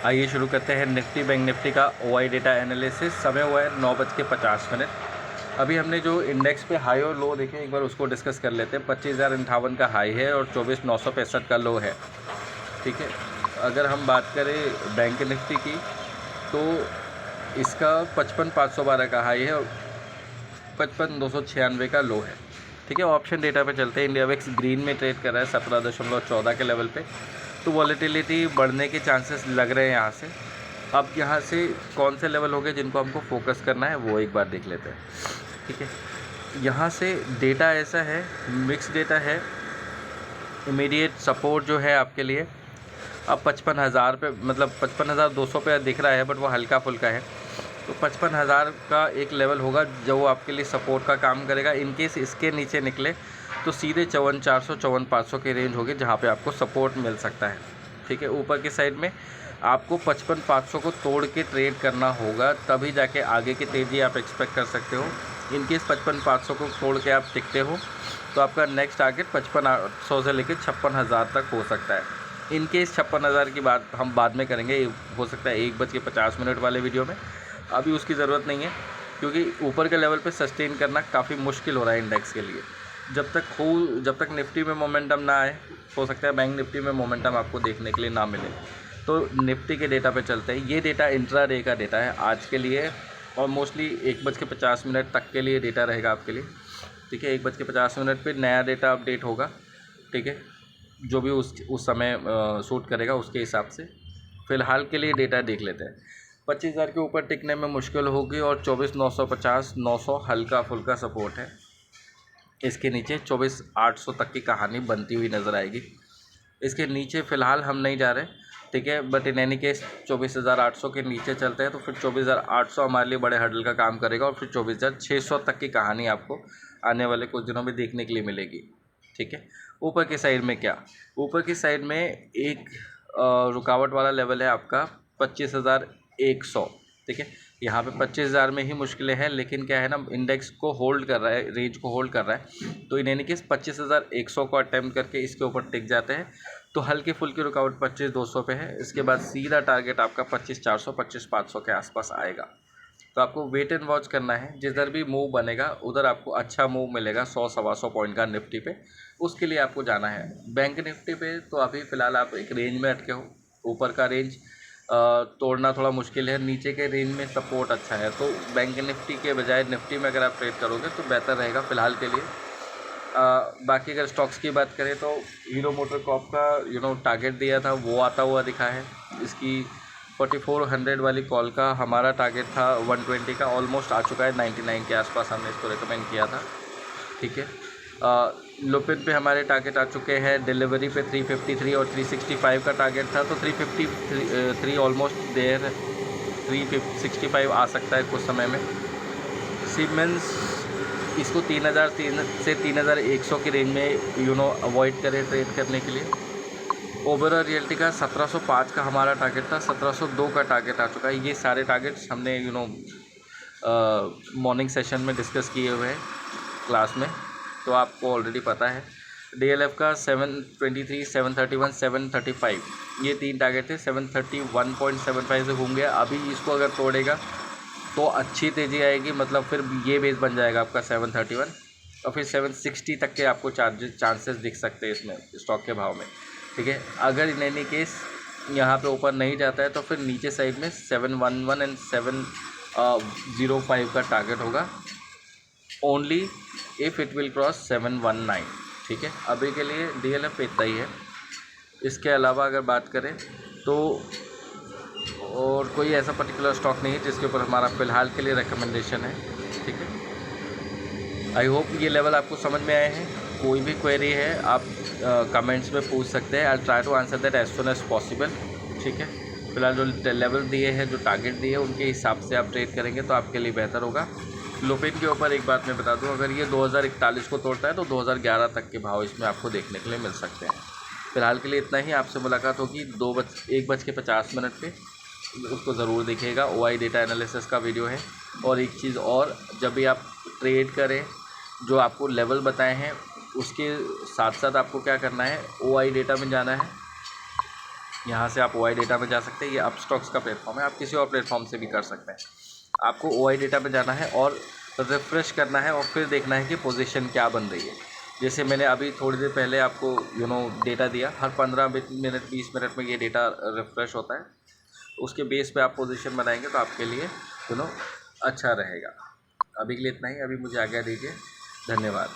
आइए शुरू करते हैं निफ्टी बैंक निफ्टी का ओआई डेटा एनालिसिस। समय हुआ है 9:50। अभी हमने जो इंडेक्स पे हाई और लो देखे, एक बार उसको डिस्कस कर लेते हैं। 25,058 का हाई है और 24,965 का लो है। ठीक है, अगर हम बात करें बैंक निफ्टी की तो इसका 55,512 का हाई है और 55,296 का लो है। ठीक है, ऑप्शन डेटा पे चलते हैं। इंडिया वेक्स ग्रीन में ट्रेड कर रहा है 17.14 के लेवल पे, तो वॉलेटिलिटी बढ़ने के चांसेस लग रहे हैं यहाँ से। अब यहाँ से कौन से लेवल हो गए जिनको हमको फोकस करना है वो एक बार देख लेते हैं। ठीक है, यहाँ से डेटा ऐसा है, मिक्स डेटा है। इमीडिएट सपोर्ट जो है आपके लिए अब 55,000 पे, मतलब 55,200 पे दिख रहा है, बट वो हल्का फुल्का है। तो 55,000 का एक लेवल होगा जो आपके लिए सपोर्ट का काम करेगा। इनकेस इसके नीचे निकले तो सीधे 54,400 54,500 की रेंज होगी जहाँ पे आपको सपोर्ट मिल सकता है। ठीक है, ऊपर की साइड में आपको 55,500 को तोड़ के ट्रेड करना होगा, तभी जाके आगे की तेज़ी आप एक्सपेक्ट कर सकते हो। इनकेस 55,500 को तोड़ के आप टिकते हो तो आपका नेक्स्ट टारगेट 55,800 से लेकर 56,000 तक हो सकता है। इनकेस 56,000 की बात हम बाद में करेंगे, हो सकता है 1:50 वाले वीडियो में। अभी उसकी ज़रूरत नहीं है क्योंकि ऊपर के लेवल पे सस्टेन करना काफ़ी मुश्किल हो रहा है इंडेक्स के लिए। जब तक निफ्टी में मोमेंटम ना आए, हो सकता है बैंक निफ्टी में मोमेंटम आपको देखने के लिए ना मिले। तो निफ्टी के डेटा पे चलते हैं। ये डेटा इंट्रा डे का डेटा है आज के लिए और मोस्टली 1:50 तक के लिए डेटा रहेगा आपके लिए। ठीक है, 1:50 पे नया डेटा अपडेट होगा। ठीक है, जो भी उस समय शूट करेगा उसके हिसाब से। फ़िलहाल के लिए डेटा देख लेते हैं। 25,000 के ऊपर टिकने में मुश्किल होगी और 24,950 900 हल्का फुल्का सपोर्ट है। इसके नीचे 24,800 तक की कहानी बनती हुई नज़र आएगी। इसके नीचे फ़िलहाल हम नहीं जा रहे। ठीक है, बट इन एनी केस 24,800 के नीचे चलते हैं तो फिर 24,800 हमारे लिए बड़े हर्डल का काम करेगा और फिर 24,600 तक की कहानी आपको आने वाले कुछ दिनों में देखने के लिए मिलेगी। ठीक है, ऊपर की साइड में क्या, ऊपर की साइड में एक रुकावट वाला लेवल है आपका 25,100। ठीक है, यहाँ पे 25,000 में ही मुश्किलें हैं, लेकिन क्या है ना, इंडेक्स को होल्ड कर रहा है, रेंज को होल्ड कर रहा है। तो इन एनी केस 25,100 को अटैम्प्ट करके इसके ऊपर टिक जाते हैं तो हल्की फुल्की रुकावट 25,200 पे है। इसके बाद सीधा टारगेट आपका 25,400 25,500 के आसपास आएगा। तो आपको वेट एंड वॉच करना है। जिधर भी मूव बनेगा उधर आपको अच्छा मूव मिलेगा 100-125 पॉइंट का निफ्टी पे, उसके लिए आपको जाना है। बैंक निफ्टी पे तो अभी फ़िलहाल आप एक रेंज में अटके हो। ऊपर का रेंज तोड़ना थोड़ा मुश्किल है, नीचे के रेंज में सपोर्ट अच्छा है। तो बैंक निफ्टी के बजाय निफ्टी में अगर आप ट्रेड करोगे तो बेहतर रहेगा फ़िलहाल के लिए। बाकी अगर स्टॉक्स की बात करें तो हीरो मोटोकॉर्प का टारगेट दिया था वो आता हुआ दिखा है। इसकी 4400 वाली कॉल का हमारा टारगेट था 120 का, ऑलमोस्ट आ चुका है 99 के आसपास, हमने इसको रिकमेंड किया था। ठीक है, लुपिन पे हमारे टारगेट आ चुके हैं। डिलीवरी पे 353 और 365 का टारगेट था, तो 353 ऑलमोस्ट देर, 365 आ सकता है कुछ समय में। सीमेंस इसको 3,000 से 3,100 की रेंज में अवॉइड करें ट्रेड करने के लिए। ओबेरॉय रियल्टी का 1705 का हमारा टारगेट था, 1702 का टारगेट आ चुका है। ये सारे टारगेट्स हमने मॉर्निंग सेशन में डिस्कस किए हुए हैं क्लास में, तो आपको ऑलरेडी पता है। डीएलएफ का 723 731 735 ये 3 टारगेट थे। 731.75 से घूम गया। अभी इसको अगर तोड़ेगा तो अच्छी तेज़ी आएगी, मतलब फिर ये बेस बन जाएगा आपका 731 और फिर 760 तक के आपको चांसेस दिख सकते हैं इसमें स्टॉक के भाव में। ठीक है, अगर इन एनी केस यहाँ पे ऊपर नहीं जाता है तो फिर नीचे साइड में 711 एंड 705 का टारगेट होगा, only if it will cross 719। ठीक है, अभी के लिए डीएलएफ इतना ही है। इसके अलावा अगर बात करें तो और कोई ऐसा पर्टिकुलर स्टॉक नहीं है जिसके ऊपर हमारा फ़िलहाल के लिए रिकमेंडेशन है। ठीक है, आई होप ये लेवल आपको समझ में आए हैं। कोई भी क्वेरी है आप कमेंट्स में पूछ सकते हैं। I try to answer that as soon as possible. ठीक है, फिलहाल जो लेवल दिए हैं, जो टारगेट दिए हैं, उनके हिसाब से आप ट्रेड करेंगे तो आपके लिए बेहतर होगा। लुपिन के ऊपर एक बात मैं बता दूं, अगर ये 2041 को तोड़ता है तो 2011 तक के भाव इसमें आपको देखने के लिए मिल सकते हैं। फ़िलहाल के लिए इतना ही। आपसे मुलाकात होगी 1:50 पे, उसको ज़रूर देखिएगा। ओआई डेटा एनालिसिस का वीडियो है। और एक चीज़ और, जब भी आप ट्रेड करें, जो आपको लेवल बताए हैं उसके साथ साथ आपको क्या करना है, ओआई डेटा में जाना है। यहाँ से आप OI डेटा में जा सकते हैं। ये अपस्टॉक्स का प्लेटफॉर्म है, आप किसी और प्लेटफॉर्म से भी कर सकते हैं। आपको OI डेटा में जाना है और रिफ़्रेश करना है और फिर देखना है कि पोजीशन क्या बन रही है। जैसे मैंने अभी थोड़ी देर पहले आपको डेटा दिया, हर 15 मिनट 20 मिनट में ये डेटा रिफ़्रेश होता है। उसके बेस पे आप पोजीशन बनाएंगे तो आपके लिए अच्छा रहेगा। अभी के लिए इतना ही, अभी मुझे आज्ञा दीजिए। धन्यवाद।